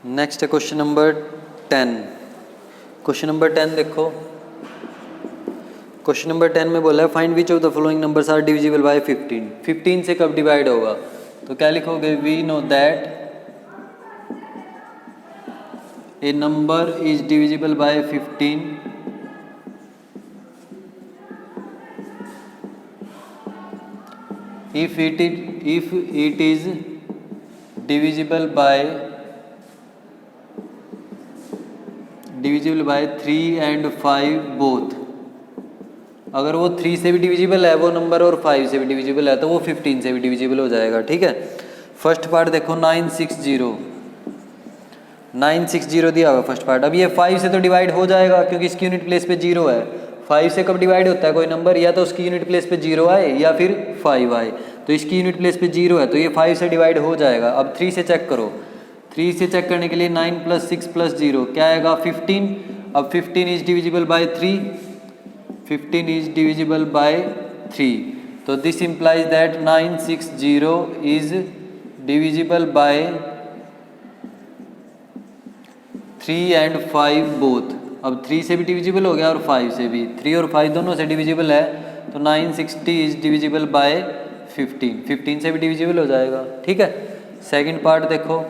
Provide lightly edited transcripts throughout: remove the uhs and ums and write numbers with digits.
Next है question number 10। Question number 10 देखो, question number 10 में बोला है find which of the following numbers are divisible by 15। 15 से कब डिवाइड होगा, तो क्या लिखोगे, we know that a number is divisible by 15 if it is divisible by 3 and 5 both। अगर वो 3 से भी डिविजिबल है वो नंबर और 5 से भी डिविजिबल है तो वो 15 से भी डिविजिबल हो जाएगा। ठीक है, फर्स्ट पार्ट देखो 960 दिया हुआ फर्स्ट पार्ट। अब ये 5 से तो डिवाइड हो जाएगा क्योंकि इसकी यूनिट प्लेस पे 0 है। 5 से कब डिवाइड होता है कोई नंबर, या तो उसकी यूनिट प्लेस पे 0 आए या फिर 5 आए, तो इसकी यूनिट प्लेस पे 0 है तो ये 5 से डिवाइड हो जाएगा। अब 3 से चेक करो, 3 से चेक करने के लिए 9 + 6 + 0 क्या आएगा 15। अब 15 is divisible by 3, 15 is divisible by 3, तो this implies that 960 is divisible by 3 and 5 both. अब 3 से भी डिविजिबल हो गया और 5 से भी, 3 और 5 दोनों से डिविजिबल है तो 960 इज डिविजिबल बाय 15, 15 से भी डिविजिबल हो जाएगा। ठीक है, सेकंड पार्ट देखो,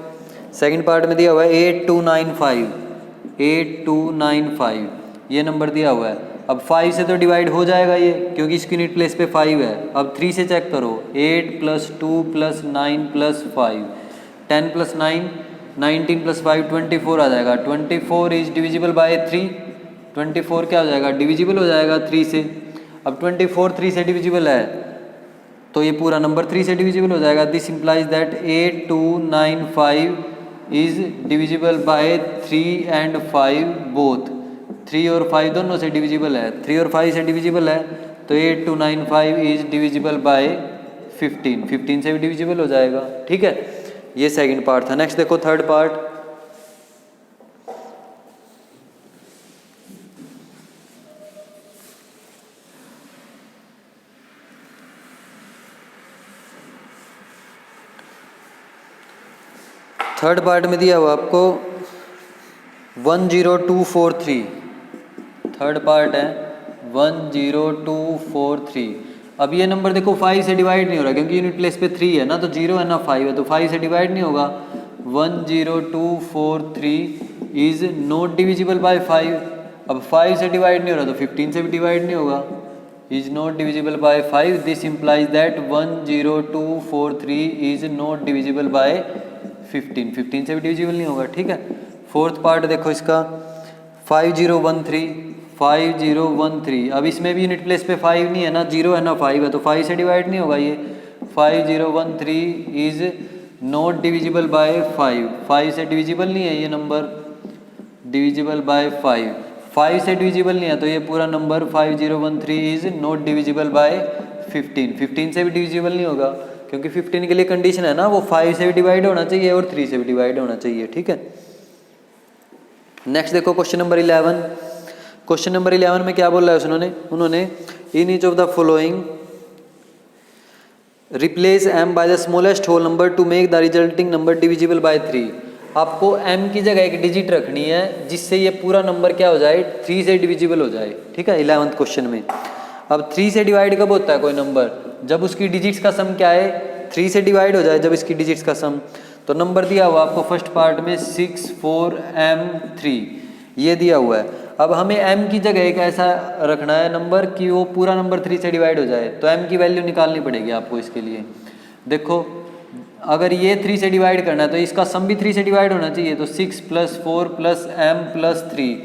सेकंड पार्ट में दिया हुआ है 8295 ये नंबर दिया हुआ है। अब 5 से तो डिवाइड हो जाएगा ये क्योंकि इसकी यूनिट प्लेस पे 5 है। अब 3 से चेक करो, 8 + 2 + 9 + 5, 10 + 9 19 + 5 24 आ जाएगा। 24 इज डिविजिबल बाय 3, 24 क्या हो जाएगा, डिविजिबल हो जाएगा 3 से। अब 24 3 से डिविजिबल है तो ये पूरा नंबर 3 से डिविजिबल हो जाएगा। This implies that 8295 is divisible by 3 and 5 both. 3 और 5 दोनों से डिविजिबल है, 3 और 5 से डिविजिबल है तो 8295 इज डिविजिबल बाय 15, 15 से भी डिविजिबल हो जाएगा। ठीक है, ये सेकंड पार्ट था। नेक्स्ट देखो थर्ड पार्ट, थर्ड पार्ट में दिया हुआ आपको 10243, थर्ड पार्ट है 10243। अब ये नंबर देखो 5 से डिवाइड नहीं हो रहा क्योंकि यूनिट प्लेस पे 3 है ना, तो 0 है ना 5 है तो 5 से डिवाइड नहीं होगा। 10243 इज नॉट डिविजिबल बाय 5। अब 5 से डिवाइड नहीं हो रहा तो 15 से भी डिवाइड नहीं होगा। Is not divisible by 5, this implies that 10243 is not divisible by 15, 15 से भी डिविजिबल नहीं होगा। ठीक है, फोर्थ पार्ट देखो इसका 5013। अब इसमें भी यूनिट प्लेस पे 5 नहीं है ना, 0 है ना 5 है तो 5 से डिवाइड नहीं होगा ये। 5013 इज नॉट डिविजिबल बाय 5, 5 से डिविजिबल नहीं है ये नंबर, डिविजिबल बाय 5, 5 से डिविजिबल नहीं है तो ये पूरा number 5013 is not divisible by 15, 15 से भी डिविजिबल नहीं होगा क्योंकि 15 के लिए कंडीशन है ना वो 5 से भी डिवाइड होना चाहिए और 3 से भी डिवाइड होना चाहिए। ठीक है, नेक्स्ट देखो क्वेश्चन नंबर 11। क्वेश्चन नंबर 11 में क्या बोला है उन्होंने in each of the following replace m by the smallest whole number to make the resulting number divisible by 3। आपको m की जगह एक डिजिट रखनी है जिससे ये पूरा नंबर क्या हो जाए, 3 से डिविजिबल हो जाए। ठीक है, 11th क्वेश्चन में। अब 3 से डिवाइड कब होता है कोई नंबर, जब उसकी डिजिट्स का सम क्या है, 3 से डिवाइड हो जाए जब इसकी डिजिट्स का सम। तो नंबर दिया हुआ आपको फर्स्ट पार्ट में 64m3 ये दिया हुआ है। अब हमें m की जगह एक ऐसा रखना है नंबर कि वो पूरा नंबर 3 से डिवाइड हो जाए, तो m की वैल्यू निकालनी पड़ेगी आपको इसके लिए। देखो अगर ये 3 से डिवाइड करना है तो इसका सम भी 3 से डिवाइड होना चाहिए, तो 6 + 4 + m + 3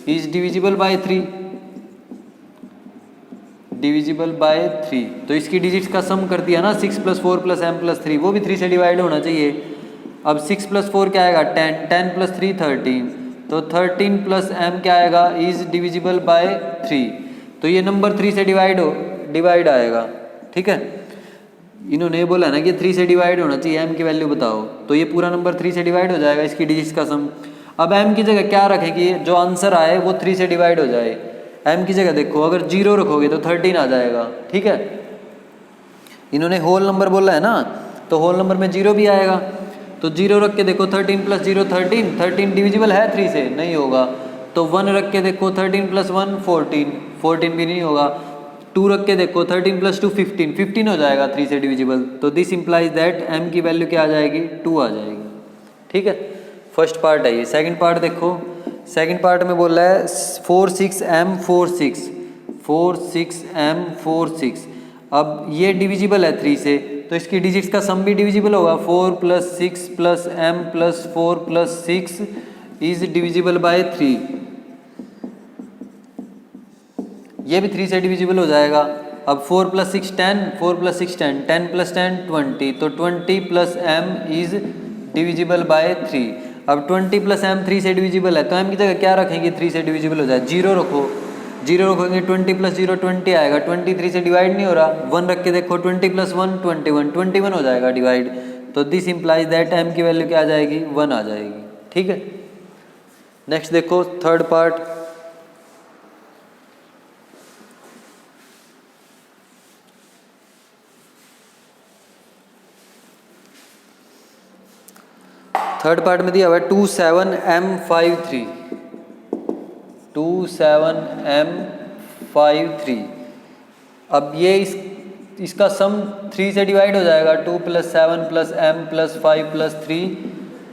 is divisible by 3, divisible by 3, तो इसकी डिजिट्स का सम कर दिया ना 6 + 4 + m + 3, वो भी 3 से डिवाइड होना चाहिए। अब 6 + 4 क्या आएगा 10, 10 + 3 13, तो 13 + m क्या आएगा इज डिविजिबल बाय 3, तो ये नंबर 3 से डिवाइड आएगा। ठीक है, इन्होंने बोला ना कि 3 से डिवाइड होना चाहिए, m की वैल्यू बताओ, तो ये पूरा नंबर 3 से डिवाइड हो जाएगा इसकी डिजिट्स का सम। अब m की जगह क्या रखेगी, जो आंसर आए वो 3 से डिवाइड हो जाए। m की जगह देखो अगर 0 रखोगे तो 13 आ जाएगा। ठीक है, इन्होंने होल नंबर बोला है ना तो होल नंबर में 0 भी आएगा। तो 0 रख के देखो 13 प्लस 0 13, 13 डिविजिबल है 3 से, नहीं होगा। तो 1 रख के देखो 13 प्लस 1 14, 14 भी नहीं होगा। 2 रख के देखो 13 प्लस 2 15, 15 हो जाएगा 3 से डिविजिबल। तो दिस इंप्लाइज दैट m की वैल्यू क्या आ जाएगी, 2 आ जाएगी। ठीक है, फर्स्ट पार्ट है ये। सेकंड पार्ट देखो, सेकंड पार्ट में बोल रहा है 46m46, 46m46। अब ये डिविजिबल है 3 से, तो इसकी डिजिट्स का सम भी डिविजिबल होगा। 4 plus 6 plus m plus 4 plus 6 is divisible by 3। ये भी 3 से डिविजिबल हो जाएगा। अब 4 प्लस 6 10, 4 प्लस 6 10, 10 प्लस 10 20, तो 20 plus m is divisible by 3। अब 20 प्लस m 3 से डिविजिबल है, तो m की जगह क्या रखेंगे 3 से डिविजिबल हो जाए, 0 रखो। 0 रखोगे 20 प्लस 0 20 आएगा, 20 3 से डिवाइड नहीं हो रहा। 1 रख के देखो 20 प्लस 1 21, 21 हो जाएगा डिवाइड। तो दिस इंप्लाइज दैट m की वैल्यू क्या आ जाएगी, 1 आ जाएगी। ठीक है, नेक्स्ट देखो थर्ड पार्ट। थर्ड पार्ट में दिया हुआ है 27m53, 27m53। अब ये इसका सम 3 से डिवाइड हो जाएगा। 2 plus 7 plus m plus 5 plus 3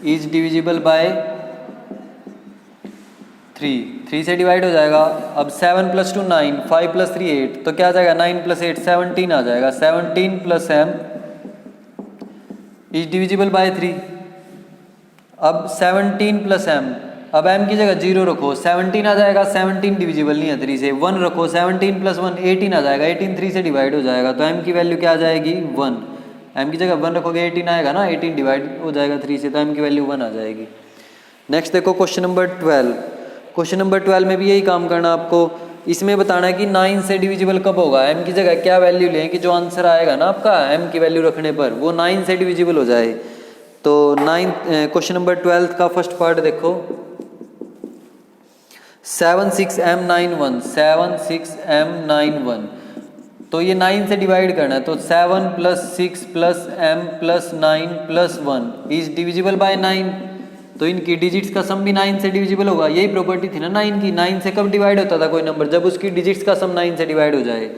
is divisible by 3 से डिवाइड हो जाएगा। अब 7 प्लस 2 9, 5 प्लस 3 8, तो क्या आ जाएगा 9 प्लस 8 17 आ जाएगा। 17 plus m is divisible by 3। अब 17 प्लस m, अब m की जगह 0 रखो, 17 आ जाएगा। 17 डिविजिबल नहीं है 3 से। 1 रखो, 17 प्लस 1 18 आ जाएगा। 18 3 से डिवाइड हो जाएगा, तो m की वैल्यू क्या आ जाएगी 1। m की जगह 1 रखोगे 18 आएगा ना, 18 डिवाइड हो जाएगा 3 से, तो m की वैल्यू 1 आ जाएगी। नेक्स्ट देखो क्वेश्चन नंबर 12। क्वेश्चन नंबर 12 में भी यही काम करना आपको। इसमें बताना है कि 9 से डिविजिबल कब होगा। m की जगह क्या वैल्यू लें कि जो आंसर आएगा ना आपका m की वैल्यू रखने पर वो 9 से डिविजिबल हो जाए। तो क्वेश्चन नंबर 12 का फर्स्ट पार्ट देखो। 76m91, 76m91, तो ये 9 से डिवाइड करना है। तो 7 plus 6 plus m plus 9 plus 1 is divisible bye 9। तो इनकी डिजिट्स का सम भी 9 से डिविजिबल होगा। यही प्रॉपर्टी थी ना 9 की। 9 से कब डिवाइड होता था कोई नंबर, जब उसकी डिजिट्स का सम 9 से डिवाइड हो जाए।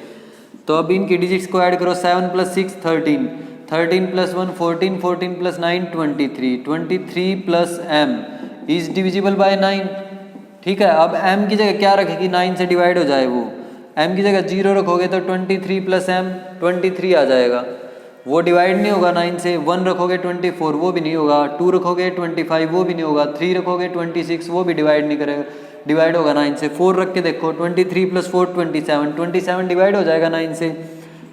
तो अब इनकी डिजिट्स को ऐड करो। 7 plus 6 13, 13 plus 1 14, 14 plus 9 23, 23 plus m is divisible bye 9। ठीक है, अब m की जगह क्या रखेगी 9 से डिवाइड हो जाए वो। m की जगह 0 रखोगे तो 23 प्लस m 23 आ जाएगा, वो डिवाइड नहीं होगा 9 से। 1 रखोगे 24, वो भी नहीं होगा। 2 रखोगे 25, वो भी नहीं होगा। 3 रखोगे 26, वो भी डिवाइड नहीं करेगा, डिवाइड होगा 9 से। 4 रख के देखो 23 प्लस 4 27, 27 डिवाइड हो जाएगा 9 से।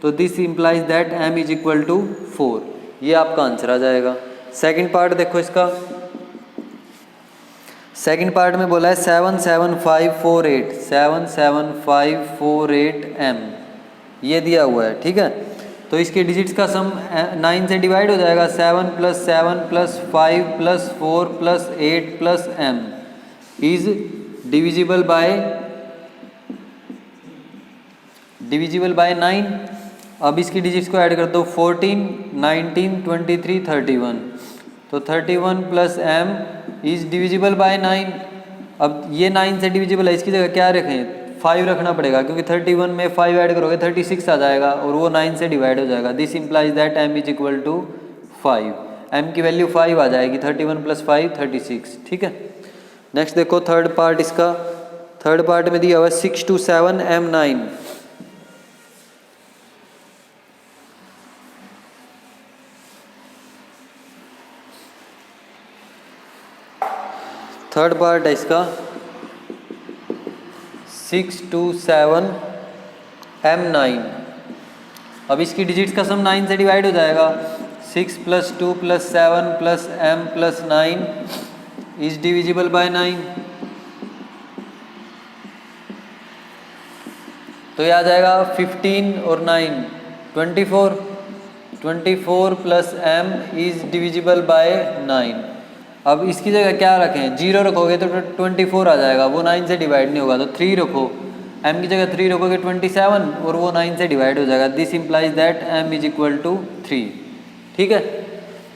तो this implies that m is equal to 4। ये आपका आंसर आ जाएगा। सेकंड पार्ट देखो इसका। सेकंड पार्ट में बोला है 77548, 77548 m, ये दिया हुआ है। ठीक है, तो इसके डिजिट्स का सम 9 से डिवाइड हो जाएगा। 7 plus 7 plus 5 plus 4 plus 8 plus m is divisible bye 9। अब इसकी डिजिट्स को ऐड कर दो। 14 19 23 31, तो 31 plus m is divisible bye 9। अब ये 9 से डिविजिबल है, इसकी जगह क्या रखें 5 रखना पड़ेगा, क्योंकि 31 में 5 ऐड करोगे 36 आ जाएगा और वो 9 से डिवाइड हो जाएगा। This implies that m is equal to 5। m की वैल्यू 5 आ जाएगी। 31 प्लस 5 36। ठीक है, नेक्स्ट देखो थर्ड पार्ट इसका। थर्ड पार्ट में दिया हुआ 6 to 7 m9। थर्ड पार्ट है इसका 6 to 7 m9। अब इसकी डिजिट्स का सम 9 से डिवाइड हो जाएगा। 6 plus 2 plus 7 plus m plus 9 is divisible bye 9। तो ये आ जाएगा 15 और 9 24, 24 plus m is divisible bye 9। अब इसकी जगह क्या रखें, 0 रखोगे तो 24 आ जाएगा, वो 9 से डिवाइड नहीं होगा। तो 3 रखो, m की जगह 3 रखोगे 27 और वो 9 से डिवाइड हो जाएगा। This implies that m is equal to 3। ठीक है,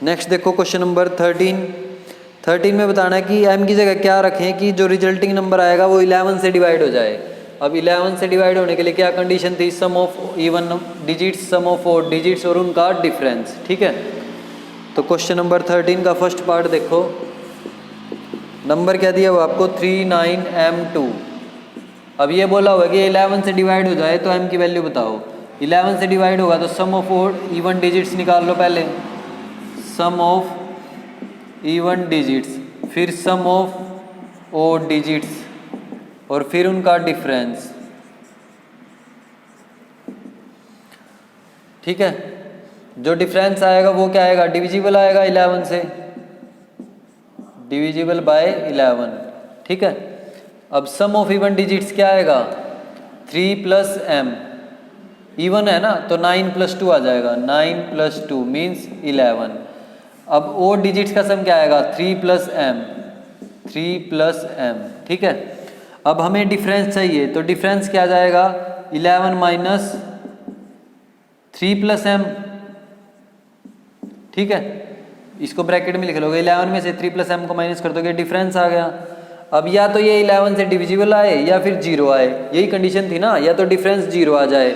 नेक्स्ट देखो क्वेश्चन नंबर 13 में बताना है कि m की जगह क्या रखें कि जो रिजल्टिंग नंबर आएगा वो 11 से डिवाइड हो जाए। अब 11 से डिवाइड होने के लिए क्या कंडीशन थी, sum of even digits, sum of odd digits और उनका डिफरेंस। ठीक है, तो क्वेश्चन नंबर 13 का फर्स्ट पार्ट देखो, नंबर क्या दिया हुआ आपको 39m2। अब ये बोला हुआ कि 11 से डिवाइड हो जाए तो m की वैल्यू बताओ। 11 से डिवाइड होगा तो सम ऑफ ऑड इवन डिजिट्स निकाल लो पहले, सम ऑफ इवन डिजिट्स, फिर सम ऑफ ऑड डिजिट्स और फिर उनका डिफरेंस। ठीक है, जो डिफरेंस आएगा वो क्या आएगा, डिविजिबल आएगा 11 से, डिविजिबल बाय 11। ठीक है, अब सम ऑफ इवन डिजिट्स क्या आएगा, 3 + m, इवन है ना तो 9 + 2 आ जाएगा, 9 + 2 मीन्स 11। अब ऑड डिजिट्स का सम क्या आएगा, 3 + m, 3 + m। ठीक है, अब हमें डिफरेंस चाहिए तो डिफरेंस क्या जाएगा, 11 - 3 + m। ठीक है, इसको ब्रैकेट में लिख लोगे, 11 में से 3 + m को माइनस कर दोगे, डिफरेंस आ गया। अब या तो ये 11 से डिविजिबल आए या फिर 0 आए, यही कंडीशन थी ना, या तो डिफरेंस 0 आ जाए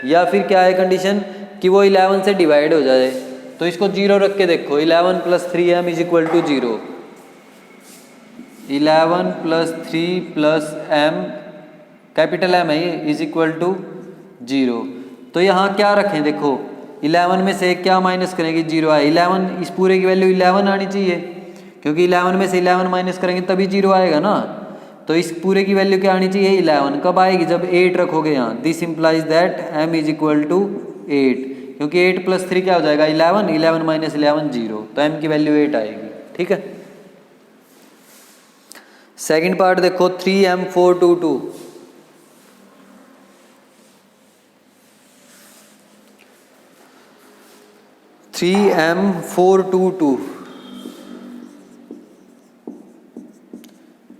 या फिर क्या है कंडीशन कि वो 11 से डिवाइड हो जाए। तो इसको 0 रख के देखो, 11 + 3m = 0, 11 + 3 + m, कैपिटल M है ये, = 0। तो यहाँ क्या रखें, देखो 11 में से क्या माइनस करेंगे, 0 आए, 11 इस पूरे की वैल्यू 11 आनी चाहिए, क्योंकि 11 में से 11 माइनस करेंगे तभी 0 आएगा ना। तो इस पूरे की वैल्यू क्या आनी चाहिए, 11। कब आएगी, जब 8 रखोगे यहाँ। दिस इम्प्लाइज दैट m = 8, क्योंकि 8 + 3 क्या हो जाएगा, 11, 11 - 11 0, तो m की वैल्यू 8 आएगी। ठीक है, सेकंड पार्ट देखो 3m422।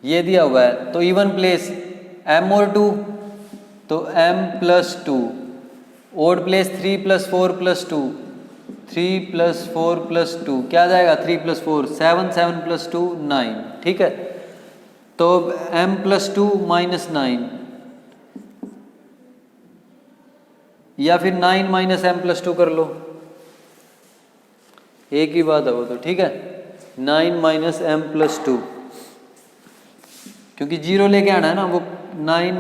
ये दिया हुआ है तो इवन प्लेस m और 2, तो m + 2, ओड प्लेस 3 + 4 + 2, 3 + 4 + 2 क्या जाएगा, 3 + 4 7, 7 + 2 9। ठीक है, तो m + 2 - 9 या फिर 9 - m + 2 कर लो, एक ही बात है वो तो। ठीक है, 9 - m + 2, क्योंकि 0 लेके आना है ना, वो 9 -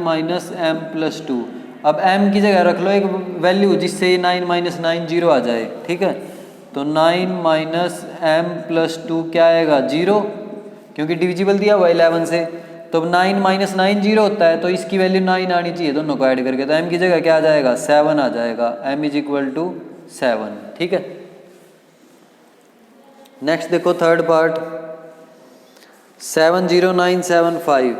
m + 2। अब m की जगह रख लो एक वैल्यू जिससे 9 - 9 0 आ जाए। ठीक है, तो 9 - m + 2 क्या आएगा, 0, क्योंकि डिविजिबल दिया हुआ 11 से। तो 9 - 9 0 होता है, तो इसकी वैल्यू 9 आनी चाहिए दोनों को ऐड करके, तो m की जगह क्या आ जाएगा, 7 आ जाएगा, m = 7। ठीक है, नेक्स्ट देखो थर्ड पार्ट 70975।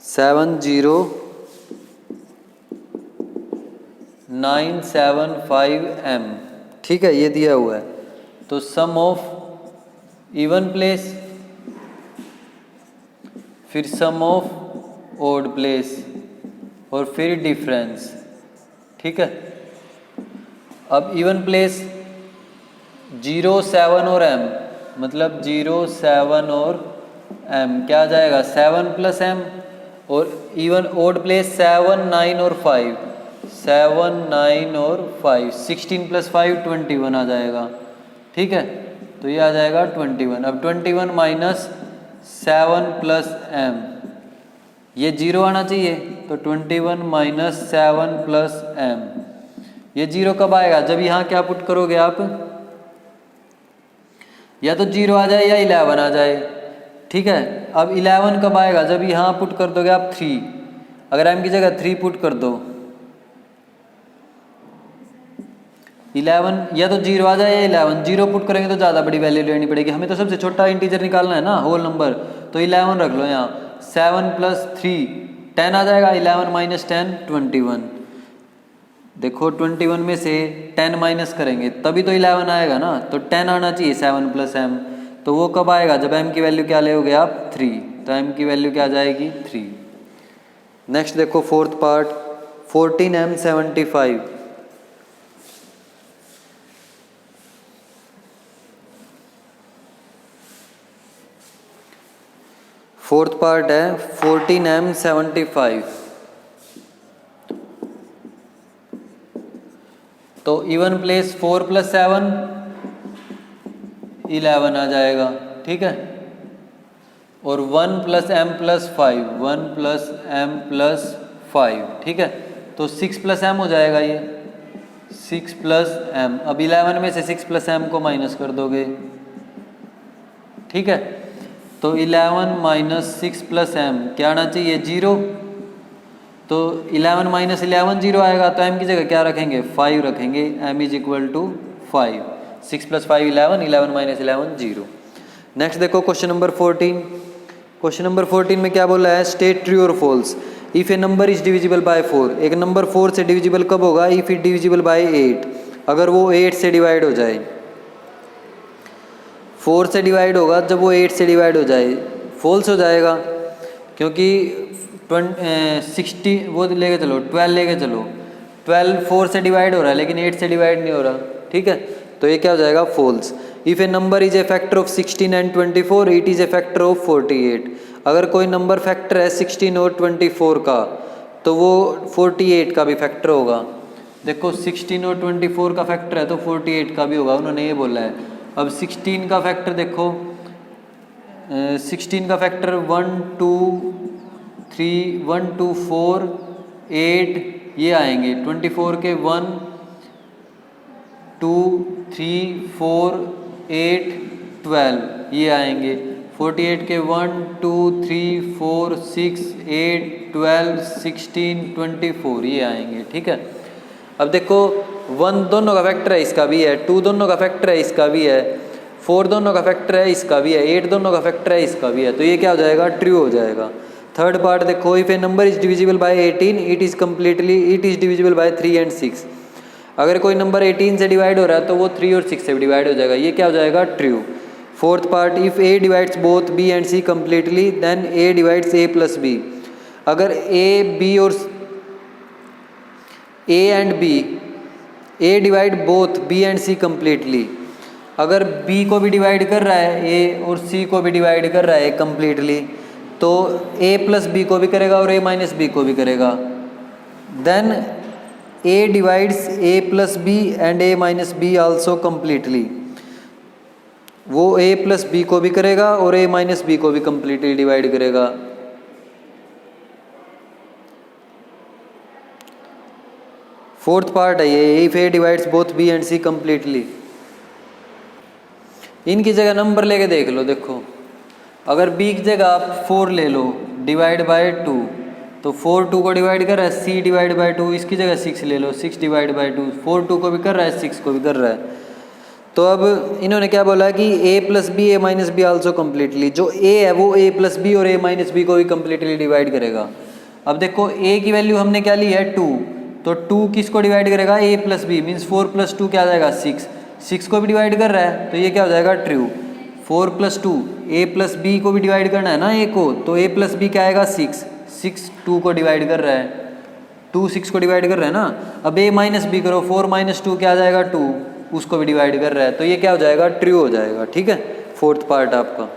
70975m। ठीक है, ये दिया हुआ है, तो सम ऑफ इवन प्लेस, फिर सम ऑफ ऑड प्लेस और फिर डिफरेंस। ठीक है, अब इवन प्लेस 0 7 और m, मतलब 0 7 और m क्या आ जाएगा, 7 + m, और इवन ऑड प्लेस 7 9 और 5, 7 9 और 5, 16 + 5 21 आ जाएगा। ठीक है, तो ये आ जाएगा 21। अब 21 - 7 + m, ये 0 आना चाहिए, तो 21 - 7 + m, ये 0 कब आएगा, जब यहाँ क्या पुट करोगे आप, या तो 0 आ जाए या 11 आ जाए। ठीक है, अब 11 कब आएगा, जब यहाँ पुट कर दोगे आप 3, अगर m की जगह 3 पुट कर दो, 11 या तो 0 आ जाए या 11, 0 पुट करेंगे तो ज़्यादा बड़ी वैल्यू लेनी पड़ेगी, हमें तो सबसे छोटा इंटीजर निकालना है ना, होल नंबर, तो 11 रख लो यहाँ। 7 + 3 10 आ जाएगा, 11 - 10 21। देखो 21 में से 10 माइनस करेंगे तभी तो 11 आएगा ना, तो 10 आना चाहिए 7 + m, तो वो कब आएगा, जब m की वैल्यू क्या लोगे आप, 3, तो m की वैल्यू क्या आ जाएगी, 3। नेक्स्ट देखो fourth part 14m75। Fourth part है 14m75। तो इवन प्लेस 4 + 7 11 आ जाएगा, ठीक है। और 1 + m + 5 1 + m + 5, ठीक है। तो 6 + m हो जाएगा ये 6 + m। अब 11 में से 6 + m को माइनस कर दोगे, ठीक है। तो 11 - 6 + m क्या आना चाहिए 0। तो 11 - 11 0 आएगा, तो m की जगह क्या रखेंगे 5 रखेंगे। m = 5। 6 + 5 11, 11 - 11 0। नेक्स्ट देखो क्वेश्चन नंबर 14। क्वेश्चन नंबर 14 में क्या बोला है, स्टेट ट्रू और false if a number is divisible by 4। एक नंबर 4 से डिविजिबल कब होगा, इफ इट डिविजिबल बाय 8, अगर वो 8 से डिवाइड हो जाए। 4 से डिवाइड होगा जब वो 8 से डिवाइड हो जाए, फॉल्स हो जाएगा, क्योंकि 60 वो लेके चलो 12 लेके चलो, 12 4 से डिवाइड हो रहा है लेकिन 8 से डिवाइड नहीं हो रहा, ठीक है। तो ये क्या हो जाएगा false. If a number is a factor of 16 and 24 it is a factor of 48। अगर कोई नंबर फैक्टर है 16 और 24 का, तो वो 48 का भी फैक्टर होगा। देखो 16 और 24 का फैक्टर है तो 48 का भी होगा, उन्होंने ये बोला है। अब 16 का फैक्टर देखो, 16 का फैक्टर 1 2 3 1 2 4 8 ये आएंगे। 24 के 1 2 3 4 8 12 ये आएंगे। 48 के 1 2 3 4 6 8 12 16 24 ये आएंगे, ठीक है। अब देखो 1 दोनों का फैक्टर है, इसका भी है। 2 दोनों का फैक्टर है, इसका भी है। 4 दोनों का फैक्टर है, इसका भी है। 8 दोनों का फैक्टर है, इसका भी है। तो ये क्या हो जाएगा ट्रू हो जाएगा। थर्ड पार्ट देखो, if a number is divisible bye 18 it is divisible by 3 and 6। अगर कोई नंबर 18 से डिवाइड हो रहा है तो वो 3 और 6 से डिवाइड हो जाएगा, ये क्या हो जाएगा true. Fourth part, if A divides both B and C completely then A divides A plus B. अगर ए बी और A and B, A divide both B and C completely, अगर बी को भी डिवाइड कर रहा है ए और सी को भी डिवाइड कर रहा है कम्प्लीटली, तो ए प्लस बी को भी करेगा और ए माइनस बी को भी करेगा। Then A divides A plus B and A minus B also completely. वो ए प्लस बी को भी करेगा और ए माइनस बी को भी कम्प्लीटली डिवाइड करेगा। फोर्थ पार्ट है ये, if A divides both B and C completely. इनकी जगह नंबर लेके देख लो। देखो अगर बी की जगह आप 4 ले लो डिवाइड बाय 2, तो 4 2 को डिवाइड कर रहा है, सी डिवाइड बाय 2 इसकी जगह 6 ले लो, 6 डिवाइड बाय 2, 4 2 को भी कर रहा है 6 को भी कर रहा है। तो अब इन्होंने क्या बोला कि A plus B A minus B also completely. जो ए है वो ए प्लस बी और ए माइनस बी को भी कम्प्लीटली डिवाइड करेगा। अब देखो ए की वैल्यू हमने क्या ली है 2, तो 2 किसको डिवाइड करेगा ए प्लस बी, मीन्स 4 + 2 क्या आ जाएगा 6, 6 को भी डिवाइड कर रहा है, तो ये क्या हो जाएगा ट्रू। 4 + 2 ए प्लस बी को भी डिवाइड करना है ना ए को, तो ए प्लस बी क्या आएगा 6, 6 2 को डिवाइड कर रहा है, 2 6 को डिवाइड कर रहा है ना। अब ए माइनस बी करो, 4 - 2 क्या आ जाएगा 2, उसको भी डिवाइड कर रहा है, तो ये क्या हो जाएगा ट्रू हो जाएगा, ठीक है। फोर्थ पार्ट आपका।